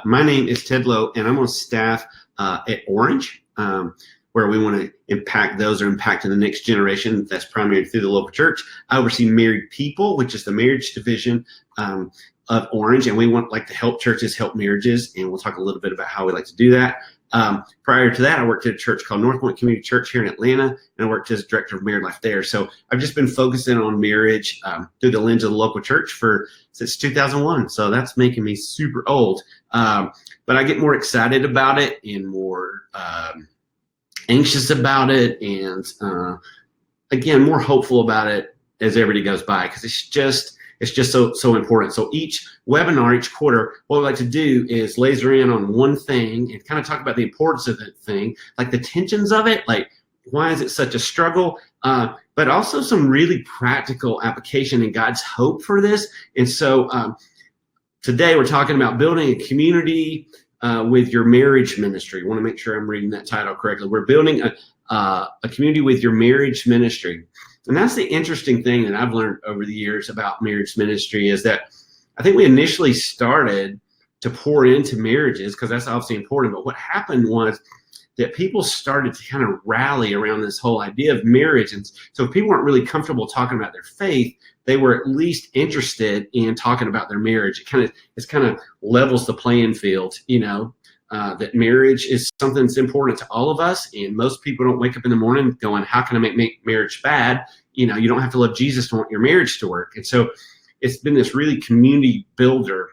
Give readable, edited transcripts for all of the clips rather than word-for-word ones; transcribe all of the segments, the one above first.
My name is Ted Lowe, and I'm on staff at Orange, where we want to impact those who are impacting the next generation. That's primarily through the local church. I oversee Married People, which is the marriage division of Orange, and we want to help churches help marriages, and we'll talk a little bit about how we like to do that. Prior to that, I worked at a church called North Point Community Church here in Atlanta, and I worked as director of married life there. So I've just been focusing on marriage through the lens of the local church since 2001. So that's making me super old. But I get more excited about it and more anxious about it, and again, more hopeful about it as every day goes by, because it's just so important. So each webinar, each quarter, what we like to do is laser in on one thing and kind of talk about the importance of that thing, like the tensions of it, like why is it such a struggle, but also some really practical application and God's hope for this. And so today we're talking about building a community with your marriage ministry. I want to make sure I'm reading that title correctly. We're building a community with your marriage ministry. And that's the interesting thing that I've learned over the years about marriage ministry, is that I think we initially started to pour into marriages because that's obviously important. But what happened was that people started to kind of rally around this whole idea of marriage. And so if people weren't really comfortable talking about their faith, they were at least interested in talking about their marriage. It kind of levels the playing field, that marriage is something that's important to all of us. And most people don't wake up in the morning going, how can I make marriage bad? You don't have to love Jesus to want your marriage to work. And so it's been this really community builder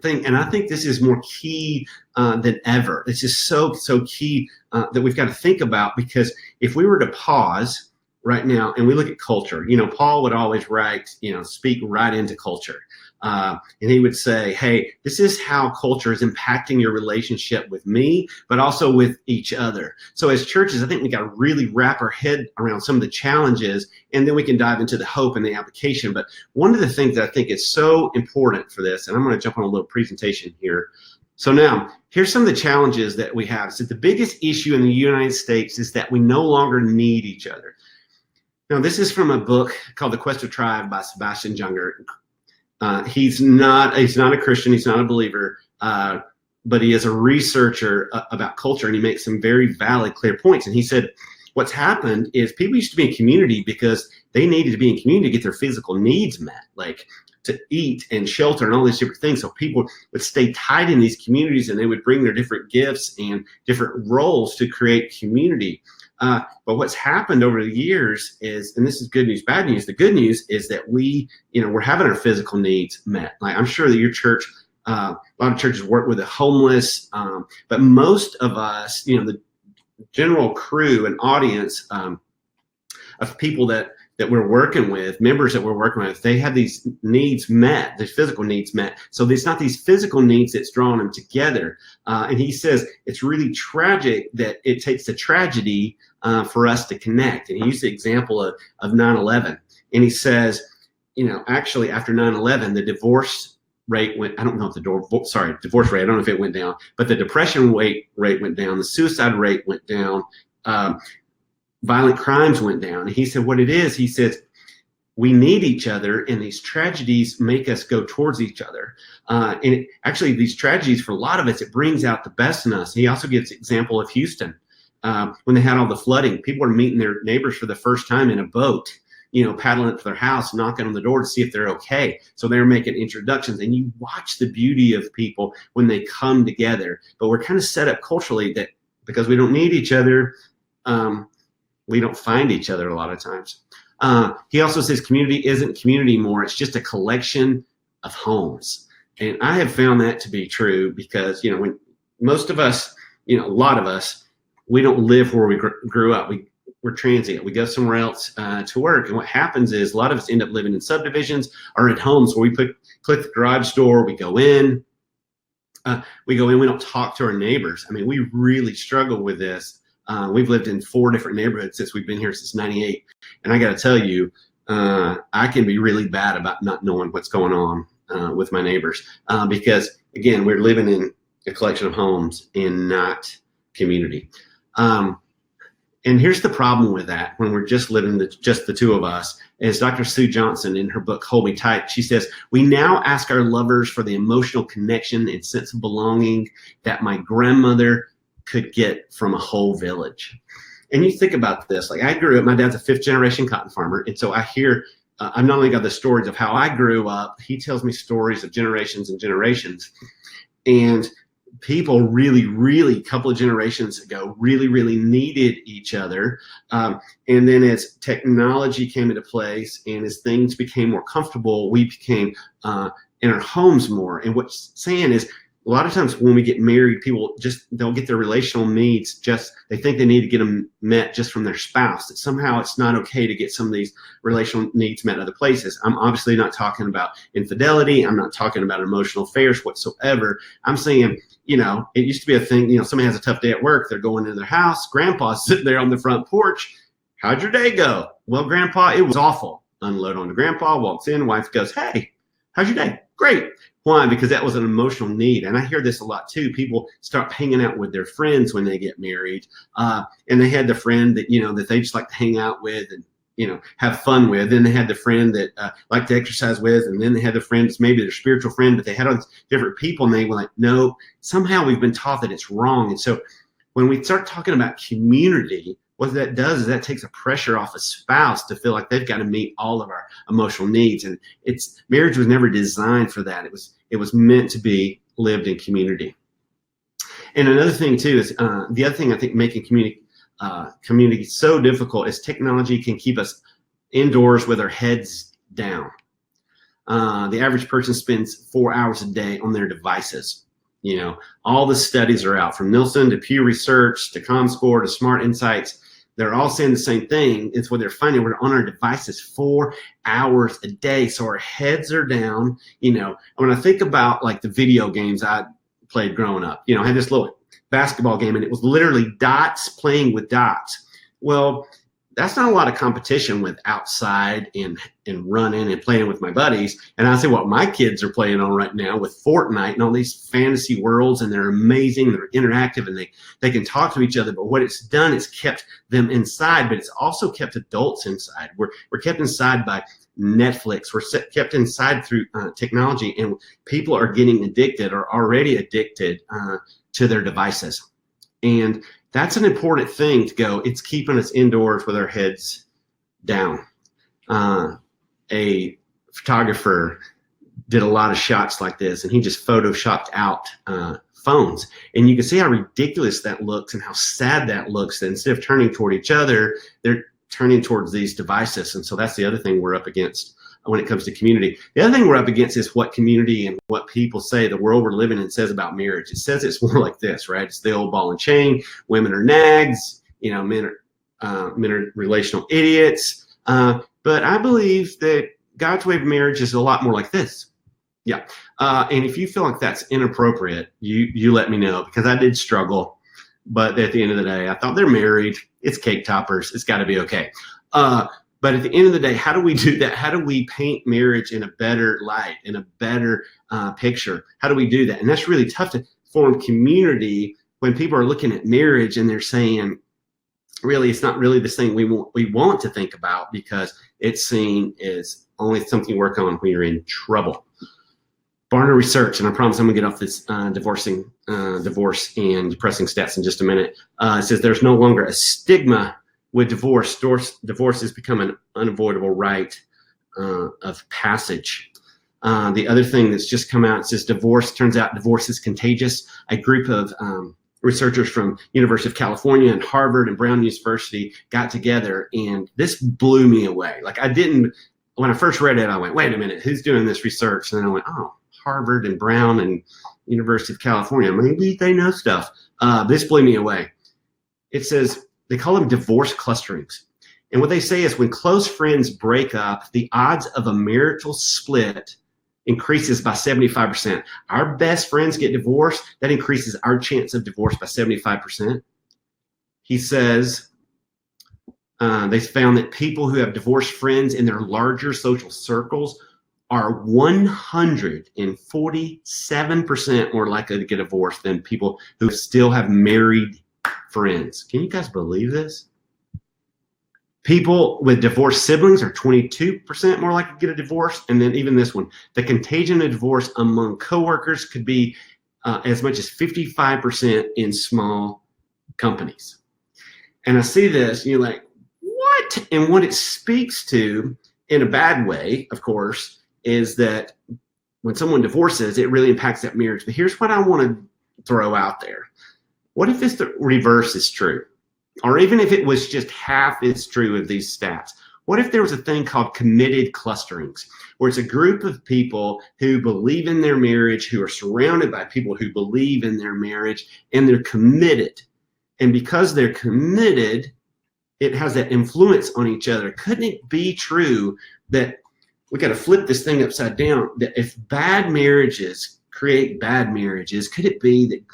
thing. And I think this is more key than ever. This is so key that we've got to think about, because if we were to pause right now and we look at culture, Paul would always write, speak right into culture. And he would say, hey, this is how culture is impacting your relationship with me, but also with each other. So as churches, I think we got to really wrap our head around some of the challenges, and then we can dive into the hope and the application. But one of the things that I think is so important for this, and I'm going to jump on a little presentation here. So now, here's some of the challenges that we have. So the biggest issue in the United States is that we no longer need each other. Now, this is from a book called The Quest of Tribe by Sebastian Junger. He's not a Christian, he's not a believer, but he is a researcher about culture, and he makes some very valid, clear points. And he said, what's happened is people used to be in community because they needed to be in community to get their physical needs met, like to eat and shelter and all these different things. So people would stay tied in these communities, and they would bring their different gifts and different roles to create community. But what's happened over the years is, and this is good news, bad news. The good news is that we're having our physical needs met. Like, I'm sure that your church, a lot of churches work with the homeless, but most of us, the general crew and audience of people that we're working with, members that we're working with, they have these needs met, these physical needs met. So it's not these physical needs that's drawing them together. And he says it's really tragic that it takes a tragedy for us to connect. And he used the example of 9/11. And he says, actually after 9/11, the divorce rate went, I don't know if divorce rate, I don't know if it went down, but the depression rate went down, the suicide rate went down, violent crimes went down. And he said what it is, he says, we need each other, and these tragedies make us go towards each other. And actually, these tragedies, for a lot of us, it brings out the best in us. He also gives the example of Houston. When they had all the flooding, people were meeting their neighbors for the first time in a boat, paddling up to their house, knocking on the door to see if they're okay. So they were making introductions, and you watch the beauty of people when they come together. But we're kind of set up culturally that because we don't need each other, we don't find each other a lot of times. He also says community isn't community anymore. It's just a collection of homes. And I have found that to be true because, when most of us, a lot of us, we don't live where we grew up. We're transient. We go somewhere else to work. And what happens is a lot of us end up living in subdivisions or at homes where we click the garage door, we go in, we don't talk to our neighbors. I mean, we really struggle with this. We've lived in 4 different neighborhoods since we've been here since '98. And I got to tell you, I can be really bad about not knowing what's going on with my neighbors because, again, we're living in a collection of homes and not community. And here's the problem with that when we're just living just the two of us, is Dr. Sue Johnson in her book, Hold Me Tight, she says, we now ask our lovers for the emotional connection and sense of belonging that my grandmother could get from a whole village. And you think about this, like I grew up, my dad's a 5th generation cotton farmer. And so I hear, I've not only got the stories of how I grew up, he tells me stories of generations and generations. And people really, a couple of generations ago, really needed each other. And then as technology came into place and as things became more comfortable, we became in our homes more. And what's saying is, a lot of times when we get married, people they'll get their relational needs they think they need to get them met just from their spouse. That somehow it's not okay to get some of these relational needs met other places. I'm obviously not talking about infidelity. I'm not talking about emotional affairs whatsoever. I'm saying, it used to be a thing, somebody has a tough day at work. They're going into their house. Grandpa's sitting there on the front porch. How'd your day go? Well, Grandpa, it was awful. Unload on to Grandpa, walks in, wife goes, hey, how's your day? Great. Why? Because that was an emotional need. And I hear this a lot too. People start hanging out with their friends when they get married. And they had the friend that, that they just like to hang out with and, have fun with. Then they had the friend that like to exercise with. And then they had the friends, maybe their spiritual friend, but they had all these different people. And they were like, no, somehow we've been taught that it's wrong. And so when we start talking about community, what that does is that takes a pressure off a spouse to feel like they've got to meet all of our emotional needs. And marriage was never designed for that. It was meant to be lived in community. And another thing too is the other thing I think making community so difficult is technology can keep us indoors with our heads down. The average person spends 4 hours a day on their devices. All the studies are out, from Nielsen to Pew Research to ComScore to Smart Insights. They're all saying the same thing. It's what they're finding. We're on our devices 4 hours a day. So our heads are down. When I think about like the video games I played growing up, I had this little basketball game and it was literally dots playing with dots. Well, that's not a lot of competition with outside and running and playing with my buddies. And I say what my kids are playing on right now with Fortnite and all these fantasy worlds, and they're amazing, they're interactive, and they can talk to each other. But what it's done is kept them inside, but it's also kept adults inside. We're kept inside by Netflix. We're kept inside through technology, and people are getting addicted or already addicted to their devices. And that's an important thing to go. It's keeping us indoors with our heads down. A photographer did a lot of shots like this, and he just photoshopped out phones. And you can see how ridiculous that looks and how sad that looks. That instead of turning toward each other, they're turning towards these devices. And so that's the other thing we're up against when it comes to community. The other thing we're up against is what community and what people say the world we're living in says about marriage. It says it's more like this, right? It's the old ball and chain. Women are nags. Men are relational idiots. But I believe that God's way of marriage is a lot more like this. Yeah. And if you feel like that's inappropriate, you let me know, because I did struggle. But at the end of the day, I thought they're married. It's cake toppers. It's got to be okay. But at the end of the day, how do we do that? How do we paint marriage in a better light, in a better picture? How do we do that? And that's really tough to form community when people are looking at marriage and they're saying, really, it's not really this thing we want to think about, because it's seen as only something you work on when you're in trouble. Barna Research, and I promise I'm gonna get off this divorce and depressing stats in just a minute. It says there's no longer a stigma with divorce. Divorce has become an unavoidable rite of passage. The other thing that's just come out, it says turns out divorce is contagious. A group of researchers from University of California and Harvard and Brown University got together, and this blew me away. Like, when I first read it, I went, wait a minute, who's doing this research? And then I went, oh, Harvard and Brown and University of California. Maybe they know stuff. This blew me away. It says, they call them divorce clusterings. And what they say is when close friends break up, the odds of a marital split increases by 75%. Our best friends get divorced, that increases our chance of divorce by 75%. He says they found that people who have divorced friends in their larger social circles are 147% more likely to get divorced than people who still have married friends. Can you guys believe this? People with divorced siblings are 22% more likely to get a divorce. And then even this one, the contagion of divorce among coworkers could be as much as 55% in small companies. And I see this, and you're like, what? And what it speaks to, in a bad way, of course, is that when someone divorces, it really impacts that marriage. But here's what I want to throw out there. What if this the reverse is true? Or even if it was just half is true of these stats? What if there was a thing called committed clusterings, where it's a group of people who believe in their marriage, who are surrounded by people who believe in their marriage, and they're committed. And because they're committed, it has that influence on each other. Couldn't it be true that we got to flip this thing upside down, that if bad marriages create bad marriages, could it be that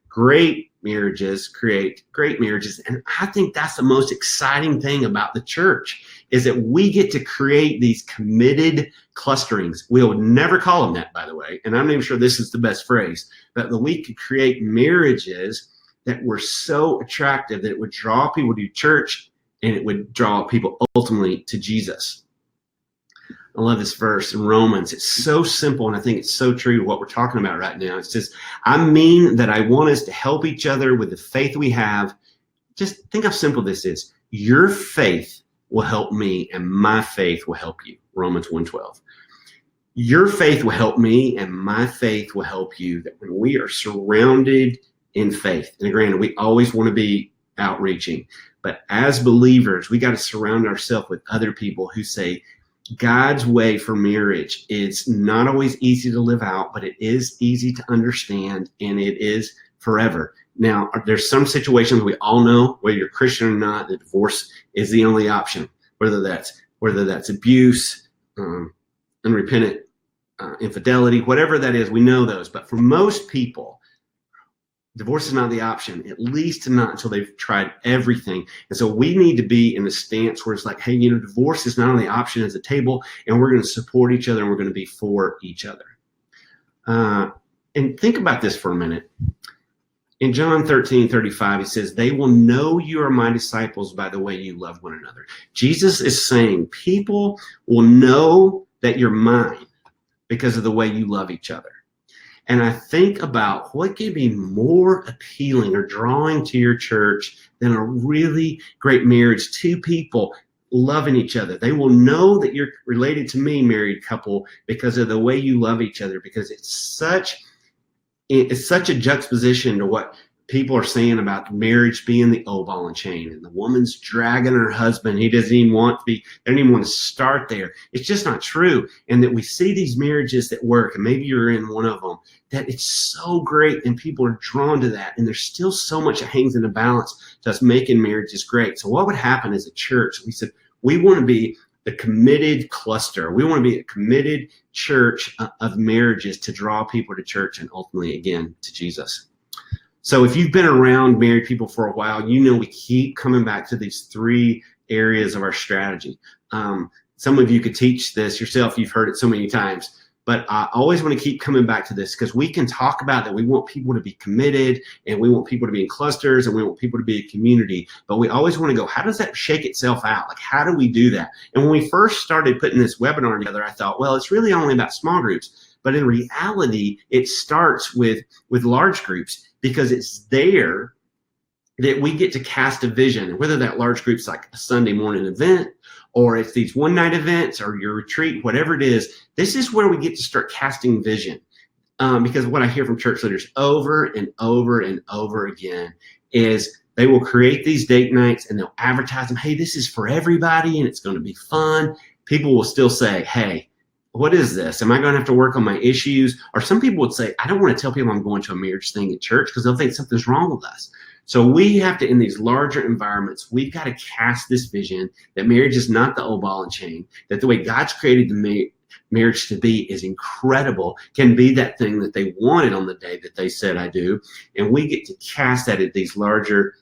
great marriages create great marriages? And I think that's the most exciting thing about the church, is that we get to create these committed clusterings. We'll never call them that, by the way, and I'm not even sure this is the best phrase, but that we could create marriages that were so attractive that it would draw people to church, and it would draw people ultimately to Jesus. I love this verse in Romans. It's so simple, and I think it's so true to what we're talking about right now. It says, I mean that I want us to help each other with the faith we have. Just think how simple this is. Your faith will help me, and my faith will help you. Romans 1:12. Your faith will help me, and my faith will help you. That when we are surrounded in faith, and granted, we always want to be outreaching, but as believers, we got to surround ourselves with other people who say, God's way for marriage is not always easy to live out, but it is easy to understand, and it is forever. Now, there's some situations we all know, whether you're Christian or not, that divorce is the only option, whether that's abuse, unrepentant infidelity, whatever that is, we know those. But for most people, divorce is not the option, at least not until they've tried everything. And so we need to be in a stance where it's like, hey, divorce is not only an option as a table, and we're going to support each other, and we're going to be for each other. And think about this for a minute. In John 13:35, he says, they will know you are my disciples by the way you love one another. Jesus is saying people will know that you're mine because of the way you love each other. And I think about what could be more appealing or drawing to your church than a really great marriage, two people loving each other. They will know that you're related to me, married couple, because of the way you love each other, because it's such a juxtaposition to what people are saying about marriage being the old ball and chain, and the woman's dragging her husband. He doesn't even want to be, they don't even want to start there. It's just not true. And that we see these marriages that work, and maybe you're in one of them, that it's so great and people are drawn to that. And there's still so much that hangs in the balance to us making marriages great. So what would happen as a church? We said, we want to be the committed cluster. We want to be a committed church of marriages to draw people to church and ultimately, again, to Jesus. So if you've been around married people for a while, we keep coming back to these three areas of our strategy. Some of you could teach this yourself. You've heard it so many times. But I always want to keep coming back to this, because we can talk about that we want people to be committed, and we want people to be in clusters, and we want people to be a community. But we always want to go, how does that shake itself out? Like, how do we do that? And when we first started putting this webinar together, I thought, well, it's really only about small groups. But in reality, it starts with large groups, because it's there that we get to cast a vision, whether that large group's like a Sunday morning event, or it's these one-night events, or your retreat, whatever it is. This is where we get to start casting vision. Because what I hear from church leaders over and over and over again is they will create these date nights, and they'll advertise them. Hey, this is for everybody, and it's going to be fun. People will still say, hey, what is this? Am I going to have to work on my issues? Or some people would say, I don't want to tell people I'm going to a marriage thing at church, because they'll think something's wrong with us. So we have to, in these larger environments, we've got to cast this vision that marriage is not the old ball and chain, that the way God's created the marriage to be is incredible, can be that thing that they wanted on the day that they said I do. And we get to cast that at these larger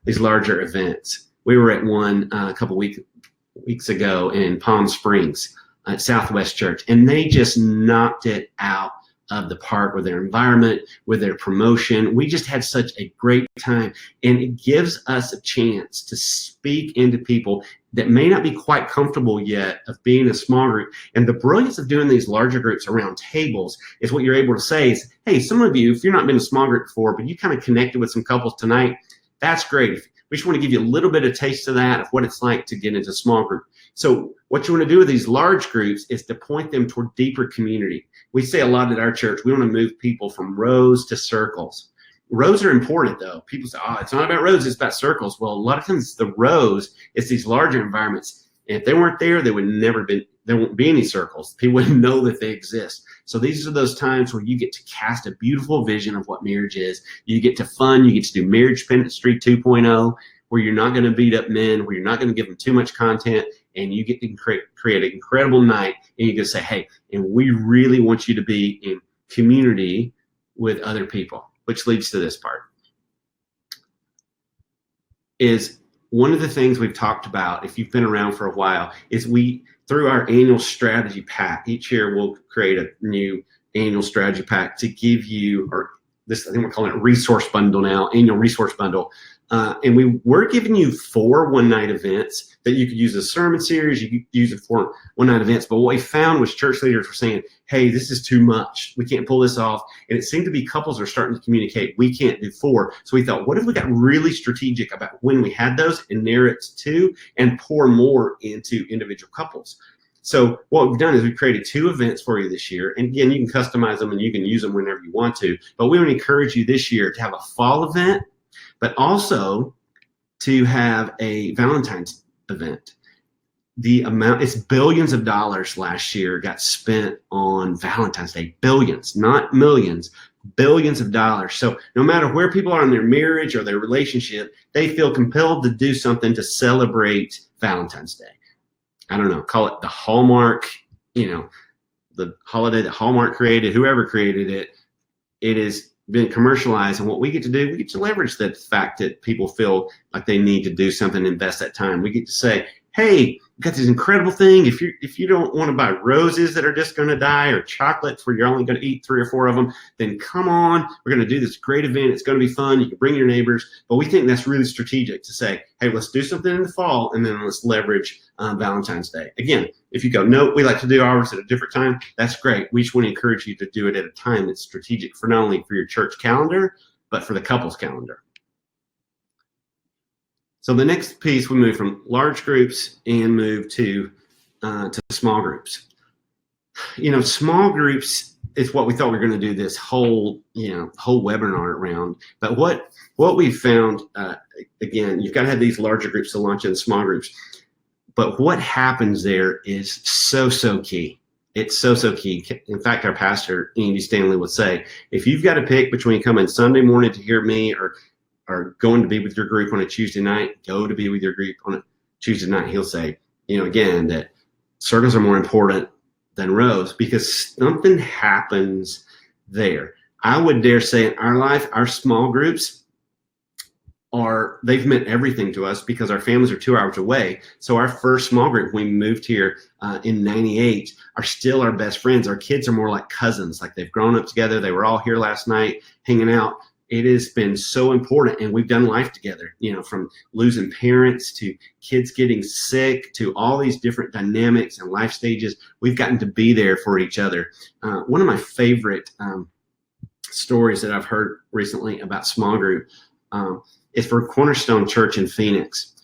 events. We were at one a couple weeks ago in Palm Springs at Southwest Church, and they just knocked it out of the park, with their environment, with their promotion. We just had such a great time, and it gives us a chance to speak into people that may not be quite comfortable yet of being a small group. And the brilliance of doing these larger groups around tables is what you're able to say is, hey, some of you, if you're not been in a small group before, but you kind of connected with some couples tonight, that's great. We just want to give you a little bit of taste of that, of what it's like to get into a small group. So what you want to do with these large groups is to point them toward deeper community. We say a lot at our church, we want to move people from rows to circles. Rows are important, though. People say, oh, it's not about rows, it's about circles. Well, a lot of times the rows, it's these larger environments. And if they weren't there, there won't be any circles. People wouldn't know that they exist. So these are those times where you get to cast a beautiful vision of what marriage is. You get to fun. You get to do Marriage Ministry 2.0, where you're not going to beat up men, where you're not going to give them too much content, and you get to create an incredible night. And you can say, hey, and we really want you to be in community with other people, which leads to this part. Is one of the things we've talked about, if you've been around for a while, is through our annual strategy pack, each year we'll create a new annual strategy pack to give you, or this, I think we're calling it resource bundle now, annual resource bundle. And we're giving you 4 one-night events that you could use as a sermon series. You could use it for one-night events. But what we found was church leaders were saying, hey, this is too much. We can't pull this off. And it seemed to be couples are starting to communicate, we can't do 4. So we thought, what if we got really strategic about when we had those and narrow it to 2 and pour more into individual couples? So what we've done is we've created 2 events for you this year. And again, you can customize them and you can use them whenever you want to. But we want to encourage you this year to have a fall event, but also to have a Valentine's event. The amount, it's billions of dollars last year got spent on Valentine's Day. Billions, not millions, billions of dollars. So no matter where people are in their marriage or their relationship, they feel compelled to do something to celebrate Valentine's Day. I don't know, call it the Hallmark, the holiday that Hallmark created, whoever created it. It has been commercialized, and what we get to do, we get to leverage the fact that people feel like they need to do something, invest that time. We get to say, hey, we got this incredible thing. If you don't want to buy roses that are just going to die, or chocolates where you're only going to eat 3 or 4 of them, then come on. We're going to do this great event. It's going to be fun. You can bring your neighbors. But we think that's really strategic to say, hey, let's do something in the fall, and then let's leverage Valentine's Day. Again, if you go, no, we like to do ours at a different time, that's great. We just want to encourage you to do it at a time that's strategic for not only for your church calendar, but for the couple's calendar. So the next piece, we move from large groups and move to small groups. Small groups is what we thought we were going to do this whole webinar around. But what we found, again, you've got to have these larger groups to launch into small groups. But what happens there is so key. It's so key. In fact, our pastor, Andy Stanley, would say, if you've got to pick between coming Sunday morning to hear me or going to be with your group on a Tuesday night, go to be with your group on a Tuesday night. He'll say, again, that circles are more important than rows because something happens there. I would dare say in our life, our small groups they've meant everything to us because our families are 2 hours away. So our first small group, when we moved here in 98, are still our best friends. Our kids are more like cousins, like they've grown up together. They were all here last night hanging out. It has been so important, and we've done life together, from losing parents to kids getting sick to all these different dynamics and life stages. We've gotten to be there for each other. One of my favorite stories that I've heard recently about small group is for Cornerstone Church in Phoenix.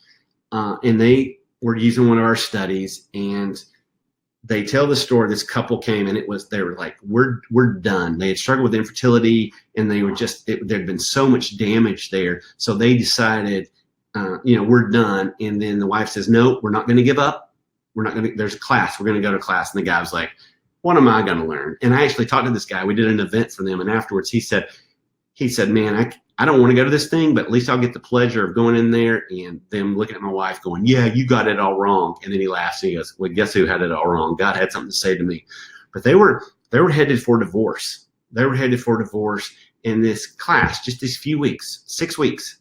And they were using one of our studies, and they tell the story. This couple came, and they were like, we're done. They had struggled with infertility, and they were there'd been so much damage there. So they decided, we're done. And then the wife says, no, we're not going to give up. There's a class. We're going to go to class. And the guy was like, what am I going to learn? And I actually talked to this guy. We did an event for them. And afterwards he said, man, I don't want to go to this thing, but at least I'll get the pleasure of going in there and them looking at my wife going, yeah, you got it all wrong. And then he laughs and he goes, well, guess who had it all wrong? God had something to say to me. But they were headed for divorce. They were headed for divorce, in this class, just these few weeks, 6 weeks,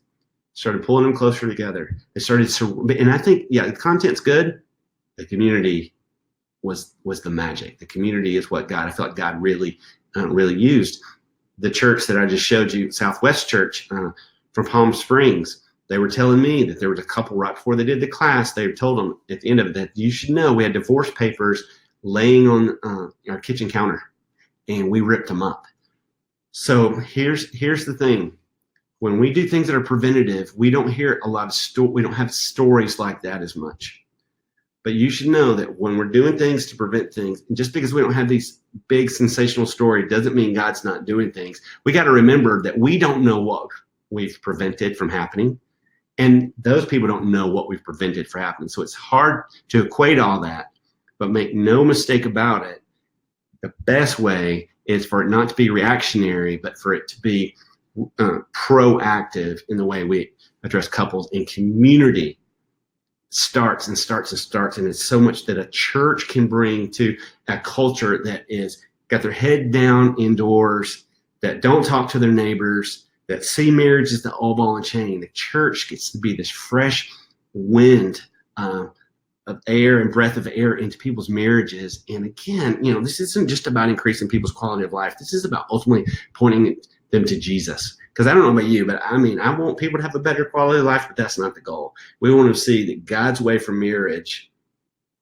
started pulling them closer together. They started, and I think, the content's good. The community was the magic. The community is what I felt like God really really used. The church that I just showed you, Southwest Church from Palm Springs, they were telling me that there was a couple right before they did the class. They told them at the end of it that you should know we had divorce papers laying on our kitchen counter, and we ripped them up. So here's the thing. When we do things that are preventative, we don't hear a lot of we don't have stories like that as much. But you should know that when we're doing things to prevent things, and just because we don't have these big sensational stories doesn't mean God's not doing things. We got to remember that we don't know what we've prevented from happening, and those people don't know what we've prevented from happening. So it's hard to equate all that, but make no mistake about it. The best way is for it not to be reactionary, but for it to be proactive in the way we address couples. And community starts, and it's so much that a church can bring to a culture that is got their head down indoors, that don't talk to their neighbors, that see marriage as the all ball and chain. The church gets to be this fresh wind of air and breath of air into people's marriages. And again, this isn't just about increasing people's quality of life. This is about ultimately pointing them to Jesus. Because I don't know about you, but I want people to have a better quality of life, but that's not the goal. We want to see that God's way for marriage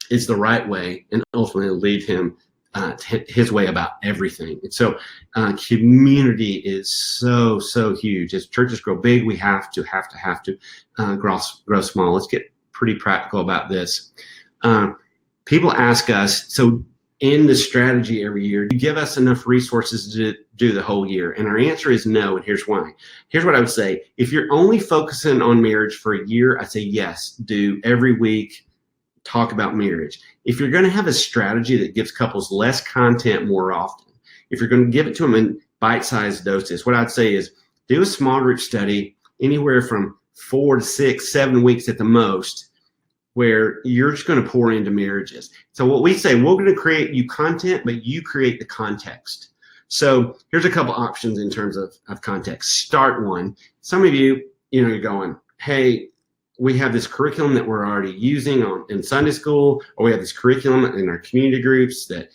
is the right way, and ultimately lead him to his way about everything. And so community is so huge. As churches grow big, we have to grow small. Let's get pretty practical about this. People ask us, so in the strategy every year, do you give us enough resources to do the whole year? And our answer is no, and here's why. Here's what I would say. If you're only focusing on marriage for a year, I'd say yes, do every week, talk about marriage. If you're going to have a strategy that gives couples less content more often, if you're going to give it to them in bite-sized doses, what I'd say is do a small group study anywhere from 4 to 6, 7 weeks at the most, where you're just going to pour into marriages. So what we say, we're going to create you content, but you create the context. So here's a couple options in terms of context. Start one. Some of you, you're going, hey, we have this curriculum that we're already using in Sunday school, or we have this curriculum in our community groups that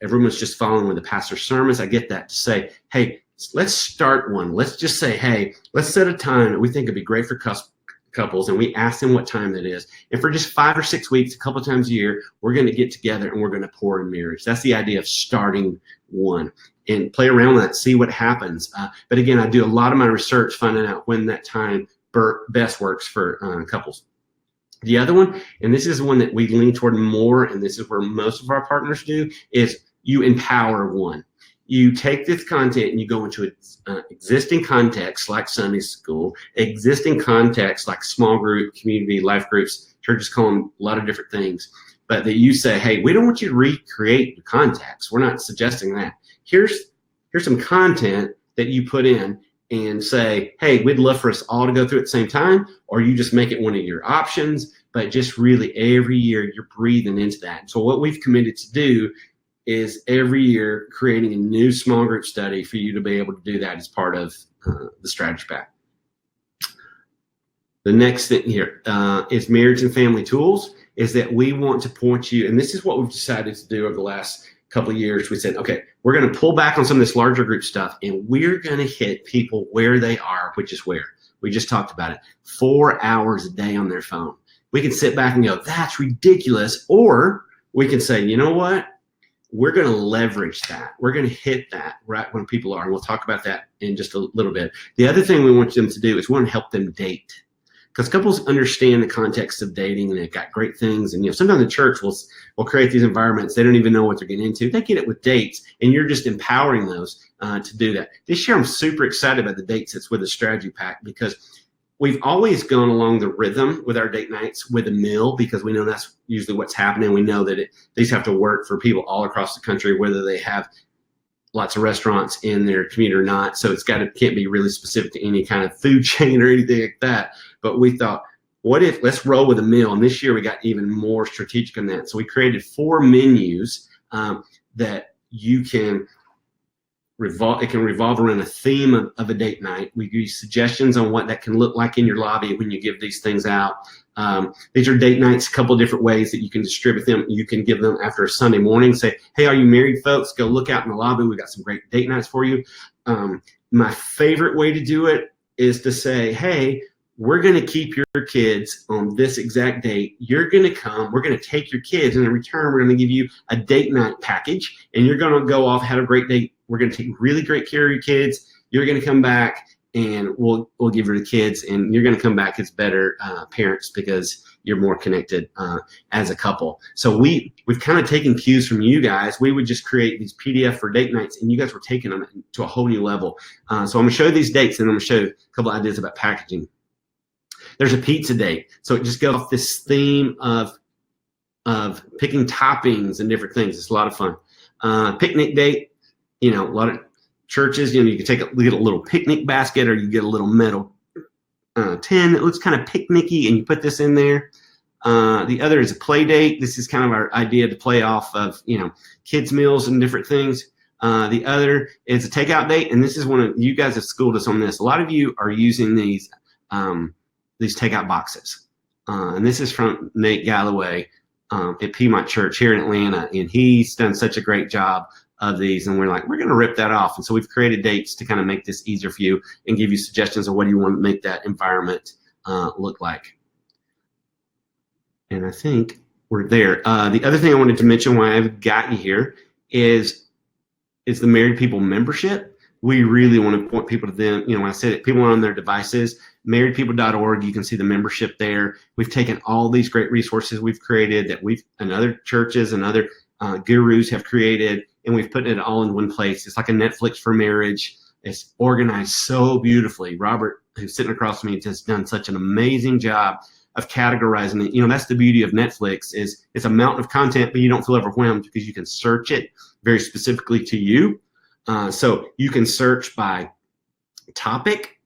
everyone's just following with the pastor's sermons. I get that, to say, hey, let's start one. Let's just say, hey, let's set a time that we think would be great for couples, and we ask them what time that is. And for just 5 or 6 weeks, a couple times a year, we're going to get together and we're going to pour in marriage. That's the idea of starting one, and play around with that, see what happens. But again, I do a lot of my research finding out when that time best works for couples. The other one, and this is one that we lean toward more, and this is where most of our partners do, is you empower one. You take this content and you go into existing context like Sunday school, existing context like small group, community, life groups. Churches call them a lot of different things. But that you say, hey, we don't want you to recreate the context. We're not suggesting that. Here's some content that you put in, and say, hey, we'd love for us all to go through at the same time, or you just make it one of your options, but just really every year you're breathing into that. So what we've committed to do is every year creating a new small group study for you to be able to do that as part of the strategy pack. The next thing here is marriage and family tools, is that we want to point you, and this is what we've decided to do over the last couple of years. We said, okay, we're going to pull back on some of this larger group stuff, and we're going to hit people where they are, which is where we just talked about it, 4 hours a day on their phone. We can sit back and go, that's ridiculous. Or we can say, you know what? We're going to leverage that. We're going to hit that right when people are. And we'll talk about that in just a little bit. The other thing we want them to do is we want to help them date. Because couples understand the context of dating, and they've got great things. And sometimes the church will create these environments. They don't even know what they're getting into. They get it with dates, and you're just empowering those to do that. This year, I'm super excited about the dates that's with the strategy pack, because we've always gone along the rhythm with our date nights with a meal, because we know that's usually what's happening. We know that these have to work for people all across the country, whether they have lots of restaurants in their community or not. So can't be really specific to any kind of food chain or anything like that. But we thought, let's roll with a meal. And this year we got even more strategic in that. So we created 4 menus that you can it can revolve around a theme of a date night. We give you suggestions on what that can look like in your lobby when you give these things out. These are date nights, a couple of different ways that you can distribute them. You can give them after a Sunday morning. Say, hey, are you married folks? Go look out in the lobby. We've got some great date nights for you. My favorite way to do it is to say, hey, we're going to keep your kids on this exact date. You're going to come. We're going to take your kids. And in return, we're going to give you a date night package. And you're going to go off, have a great date. We're going to take really great care of your kids. You're going to come back, and we'll give you the kids. And you're going to come back as better parents because you're more connected as a couple. So we've kind of taken cues from you guys. We would just create these PDF for date nights, and you guys were taking them to a whole new level. So I'm going to show you these dates, and I'm going to show you a couple ideas about packaging. There's a pizza date. So it just goes off this theme of picking toppings and different things. It's a lot of fun. Picnic date, a lot of churches, you can get a little picnic basket, or you get a little metal tin that looks kind of picnicky, and you put this in there. The other is a play date. This is kind of our idea to play off of, kids' meals and different things. The other is a takeout date, and this is one of you guys have schooled us on this. A lot of you are using these takeout boxes. And this is from Nate Galloway at Piedmont Church here in Atlanta. And he's done such a great job of these. And we're going to rip that off. And so we've created dates to kind of make this easier for you and give you suggestions of what do you want to make that environment look like. And I think we're there. The other thing I wanted to mention why I've got you here is the Married People membership. We really want to point people to them. When I said it, people are on their devices, marriedpeople.org, you can see the membership there. We've taken all these great resources we've created that and other churches and other gurus have created, and we've put it all in one place. It's like a Netflix for marriage. It's organized so beautifully. Robert, who's sitting across from me, has done such an amazing job of categorizing it. That's the beauty of Netflix is it's a mountain of content, but you don't feel overwhelmed because you can search it very specifically to you. So you can search by topic,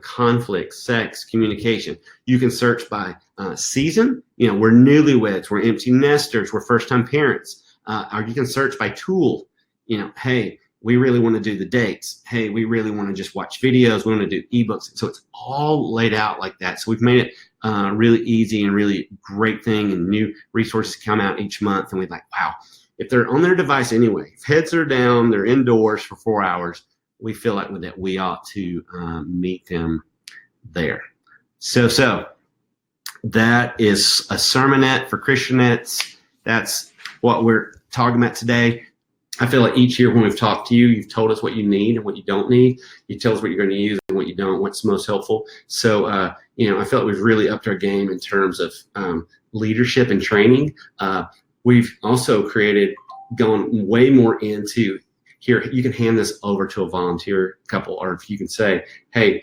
conflict, sex, communication. You can search by season. We're newlyweds, we're empty nesters, we're first-time parents. Or you can search by tool. Hey, we really want to do the dates. Hey, we really want to just watch videos. We want to do ebooks. So it's all laid out like that. So we've made it really easy and really great thing, and new resources come out each month. And we're like, wow, if they're on their device anyway, if heads are down, they're indoors for 4 hours, we feel like that we ought to meet them there. So that is a sermonette for Christianettes. That's what we're talking about today. I feel like each year when we've talked to you, you've told us what you need and what you don't need. You tell us what you're going to use and what you don't, what's most helpful. So, I feel like we've really upped our game in terms of leadership and training. We've also gone way more into here. You can hand this over to a volunteer couple, or if you can say, hey,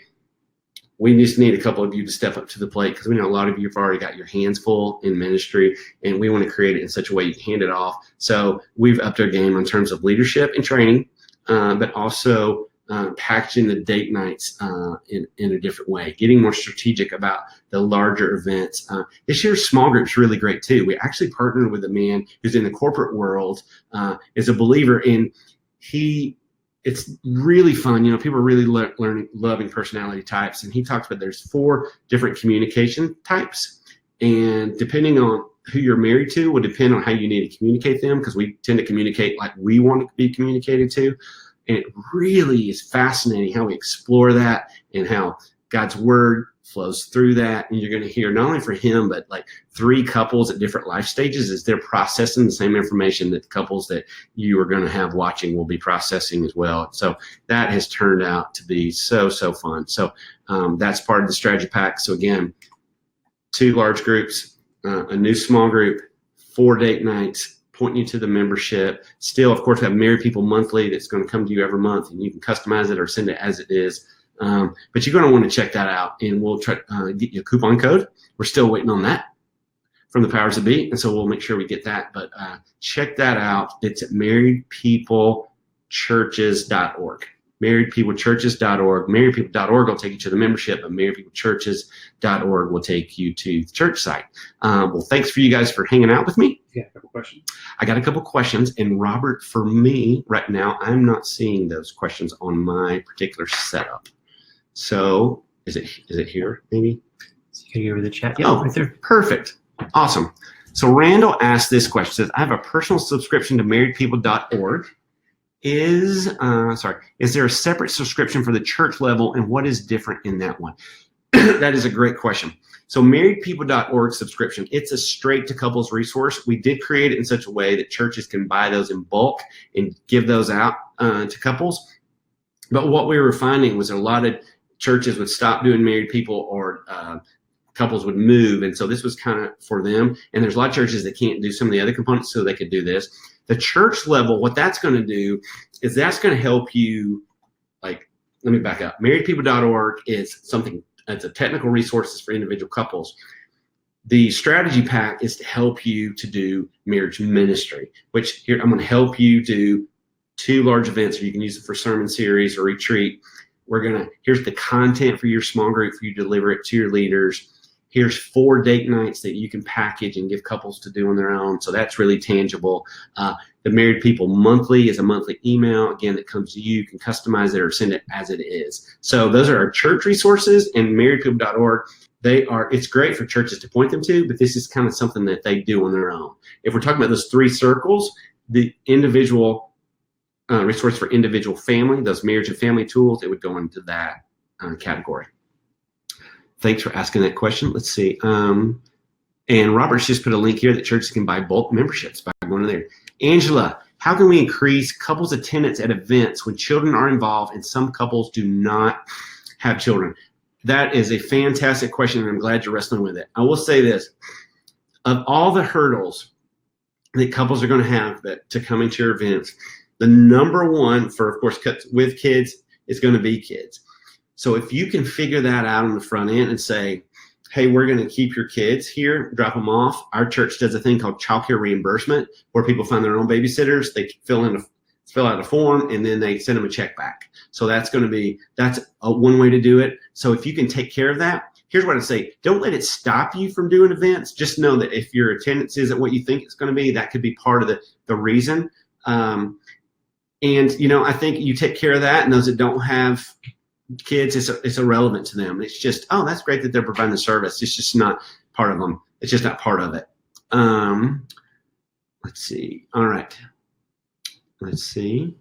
we just need a couple of you to step up to the plate, because we know a lot of you have already got your hands full in ministry, and we want to create it in such a way you can hand it off. So we've upped our game in terms of leadership and training, but also packaging the date nights in a different way, getting more strategic about the larger events. This year's small group's really great too. We actually partnered with a man who's in the corporate world, is a believer in it's really fun. People are really loving personality types. And he talks about there's 4 different communication types. And depending on who you're married to will depend on how you need to communicate them, because we tend to communicate like we want to be communicated to. And it really is fascinating how we explore that and how God's word flows through that. And you're going to hear not only for him, but like 3 couples at different life stages as they're processing the same information that the couples that you are going to have watching will be processing as well. So that has turned out to be so fun. So that's part of the strategy pack. So again, 2 large groups, a new small group, 4 date nights, pointing you to the membership. Still, of course, we have Married People Monthly that's going to come to you every month, and you can customize it or send it as it is. But you're going to want to check that out, and we'll try to get you a coupon code. We're still waiting on that from the powers that be, and so we'll make sure we get that. But check that out. It's at marriedpeoplechurches.org. marriedpeoplechurches.org. marriedpeople.org will take you to the membership, but marriedpeoplechurches.org will take you to the church site. Well, thanks for you guys for hanging out with me, You got a couple questions? I got a couple questions, and Robert, for me right now, I'm not seeing those questions on my particular setup. So is it here maybe? So you can go over the chat. Yep, Oh, right there. Perfect. Awesome. So Randall asked this question. Says, I have a personal subscription to marriedpeople.org. Is there a separate subscription for the church level, and what is different in that one? That is a great question. So marriedpeople.org subscription, it's a straight to couples resource. We did create it in such a way that churches can buy those in bulk and give those out to couples. But what we were finding was a lot of churches would stop doing married people, or couples would move. And so this was kind of for them. And there's a lot of churches that can't do some of the other components, so they could do this. The church level, what that's going to do is that's going to help you, like, let me back up. Marriedpeople.org is something that's a technical resources for individual couples. The strategy pack is to help you to do marriage ministry, which here I'm going to help you do 2 large events, or you can use it for sermon series or retreat. Here's the content for your small group for you to deliver it to your leaders. Here's 4 date nights that you can package and give couples to do on their own. So that's really tangible. The Married People Monthly is a monthly email, again, that comes to you. You can customize it or send it as it is. So those are our church resources, and marriedpeople.org. It's great for churches to point them to, but this is kind of something that they do on their own. If we're talking about those 3 circles, the individual resource for individual family, those marriage and family tools, it would go into that category. Thanks for asking that question. Let's see. And Robert's just put a link here that churches can buy bulk memberships by going to there. Angela, how can we increase couples' attendance at events when children are involved and some couples do not have children? That is a fantastic question, and I'm glad you're wrestling with it. I will say this. Of all the hurdles that couples are going to have to come into your events, the number one for, of course, with kids is going to be kids. So if you can figure that out on the front end and say, hey, we're going to keep your kids here, drop them off. Our church does a thing called childcare reimbursement, where people find their own babysitters. They fill out a form, and then they send them a check back. So that's one way to do it. So if you can take care of that, here's what I'd say. Don't let it stop you from doing events. Just know that if your attendance isn't what you think it's going to be, that could be part of the reason. And, I think you take care of that, and those that don't have kids, it's irrelevant to them. It's just, oh, that's great that they're providing the service. It's just not part of them. It's just not part of it. Let's see. All right. Let's see.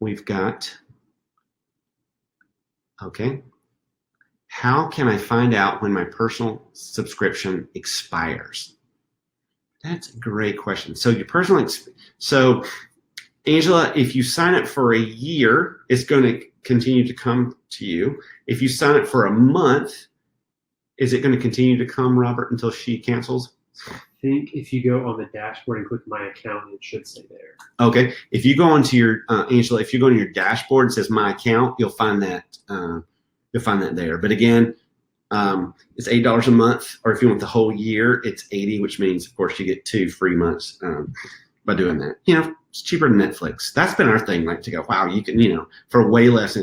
We've got, okay. How can I find out when my personal subscription expires? That's a great question. So your personal, Angela, if you sign up for a year, it's going to continue to come to you. If you sign up for a month, is it going to continue to come, Robert, until she cancels? I think if you go on the dashboard and click my account, it should say there. Okay. If you go onto your Angela, if you go on your dashboard, it says my account, you'll find that there. But again, it's $8 a month, or if you want the whole year, it's $80, which means, of course, you get 2 free months by doing that. It's cheaper than Netflix. That's been our thing, like to go, wow, you can, for way less,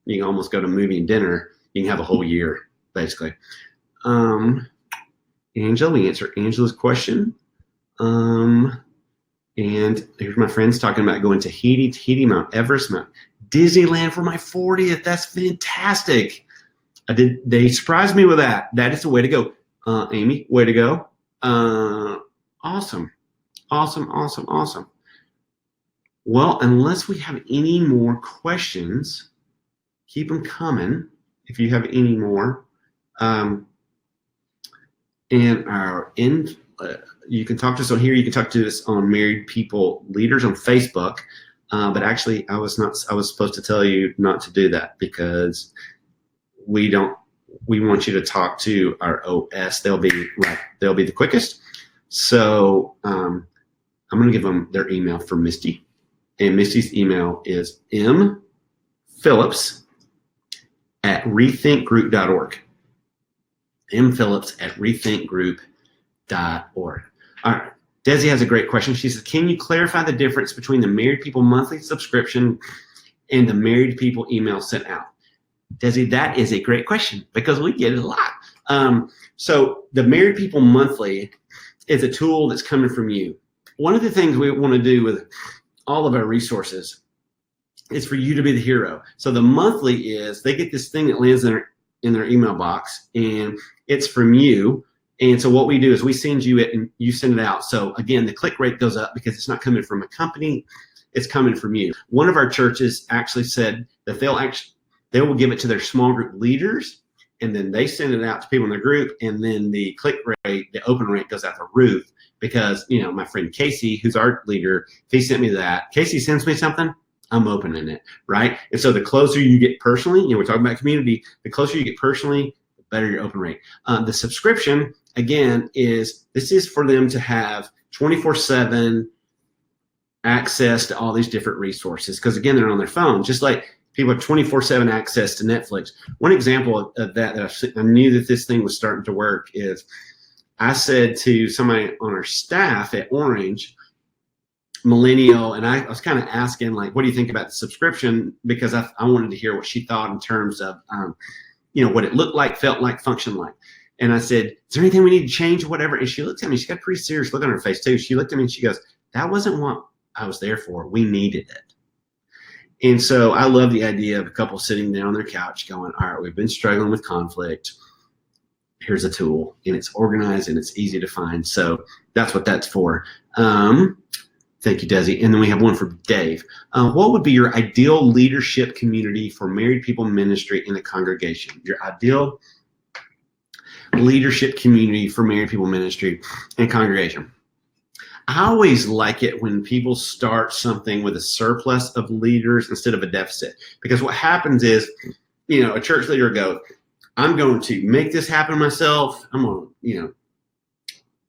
you can almost go to a movie and dinner. You can have a whole year, basically. Angela, we answered Angela's question. And here's my friends talking about going to Tahiti, Mount Everest, Mount Disneyland for my 40th. That's fantastic. They surprised me with that. That is the way to go. Amy, way to go. Awesome. Well, unless we have any more questions, keep them coming if you have any more. And you can talk to us on here. You can talk to us on Married People Leaders on Facebook. But actually, I was supposed to tell you not to do that, because we want you to talk to our OS. They'll be the quickest. So I'm going to give them their email for Misty. And Misty's email is mphillips@rethinkgroup.org. mphillips@rethinkgroup.org. All right. Desi has a great question. She says, can you clarify the difference between the Married People monthly subscription and the Married People email sent out? Desi, that is a great question, because we get it a lot. So the Married People monthly is a tool that's coming from you. One of the things we want to do with all of our resources is for you to be the hero. So the monthly is they get this thing that lands in their email box, and it's from you. And so what we do is we send you it and you send it out. So again, the click rate goes up because it's not coming from a company, it's coming from you. One of our churches actually said that they will give it to their small group leaders, and then they send it out to people in their group, and then the click rate, the open rate goes out the roof because, you know, my friend Casey, who's our leader, if he sent me that, Casey sends me something, I'm opening it, right? And so the closer you get personally, you know, we're talking about community, the closer you get personally, the better your open rate. The subscription, again, this is for them to have 24/7 access to all these different resources, because again, they're on their phone, just like people have 24/7 access to Netflix. One example of that I knew that this thing was starting to work is I said to somebody on our staff at Orange, millennial, and I was kind of asking, like, what do you think about the subscription? Because I wanted to hear what she thought in terms of, you know, what it looked like, felt like, functioned like. And I said, is there anything we need to change or whatever? And she looked at me, she got a pretty serious look on her face too. She looked at me and she goes, that wasn't what I was there for. We needed it. And so I love the idea of a couple sitting down on their couch going, all right, we've been struggling with conflict. Here's a tool, and it's organized and it's easy to find. So that's what that's for. Thank you, Desi. And then we have one for Dave. What would be your ideal leadership community for married people ministry in the congregation? Your ideal leadership community for married people ministry and congregation. I always like it when people start something with a surplus of leaders instead of a deficit, because what happens is, you know, a church leader goes, I'm going to make this happen myself. I'm going to,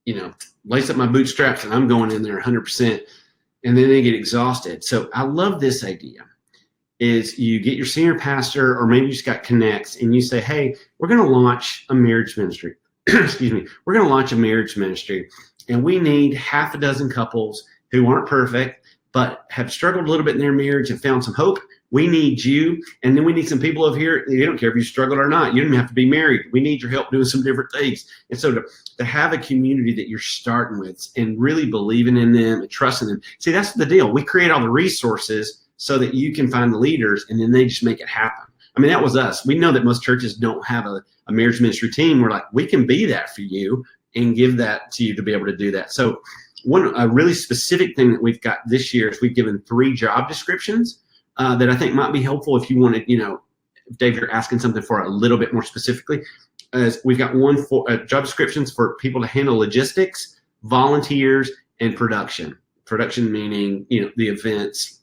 you know, lace up my bootstraps and I'm going in there 100%. And then they get exhausted. So I love this idea is you get your senior pastor, or maybe you just got connects, and you say, hey, we're going to launch a marriage ministry. Excuse me. We're going to launch a marriage ministry, and we need half a dozen couples who aren't perfect, but have struggled a little bit in their marriage and found some hope. We need you. And then we need some people over here. You don't care if you struggled or not. You don't even have to be married. We need your help doing some different things. And so to have a community that you're starting with and really believing in them and trusting them. See, that's the deal. We create all the resources so that you can find the leaders, and then they just make it happen. I mean, that was us. We know that most churches don't have a marriage ministry team. We're like, we can be that for you and give that to you to be able to do that. So a really specific thing that we've got this year is we've given 3 job descriptions that I think might be helpful if you wanted, you know, Dave, you're asking something for a little bit more specifically. We've got one for job descriptions for people to handle logistics, volunteers, and production. Production meaning, you know, the events,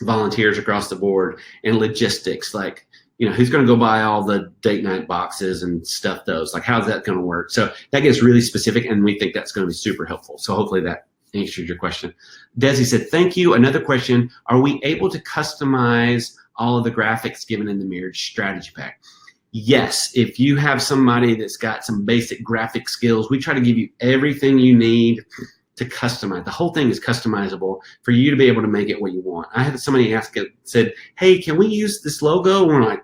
volunteers across the board, and logistics, like, you know, who's going to go buy all the date night boxes and stuff those, like, how's that going to work? So that gets really specific, and we think that's going to be super helpful. So hopefully that answered your question. Desi said, thank you. Another question, are we able to customize all of the graphics given in the marriage strategy pack? Yes, if you have somebody that's got some basic graphic skills, we try to give you everything you need to customize. The whole thing is customizable for you to be able to make it what you want. I had somebody ask it, said, hey, can we use this logo? And we're like,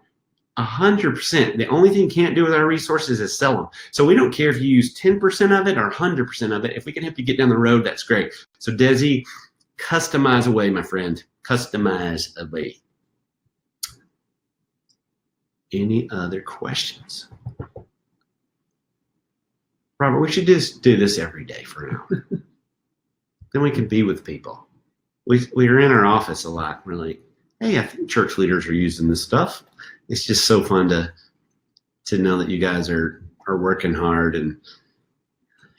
100%. The only thing you can't do with our resources is sell them. So we don't care if you use 10% of it or 100% of it. If we can help you get down the road, that's great. So Desi, customize away, my friend. Customize away. Any other questions? Robert, we should just do this every day for now. Then we can be with people. We're in our office a lot. We're like, hey, I think church leaders are using this stuff. It's just so fun to know that you guys are working hard. And,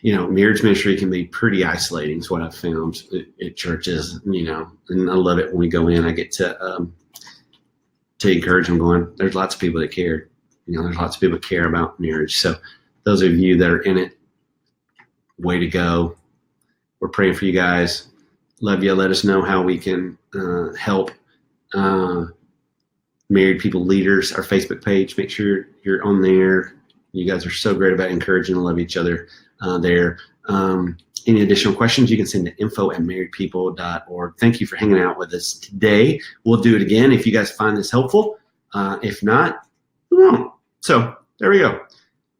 you know, marriage ministry can be pretty isolating is what I've found at churches, you know, and I love it when we go in. I get to encourage them going, there's lots of people that care. You know, there's lots of people that care about marriage. So those of you that are in it, way to go. We're praying for you guys. Love you. Let us know how we can help married people leaders, our Facebook page. Make sure you're on there. You guys are so great about encouraging and love each other there. Any additional questions, you can send to info@marriedpeople.org. Thank you for hanging out with us today. We'll do it again if you guys find this helpful. If not, we won't. So there we go.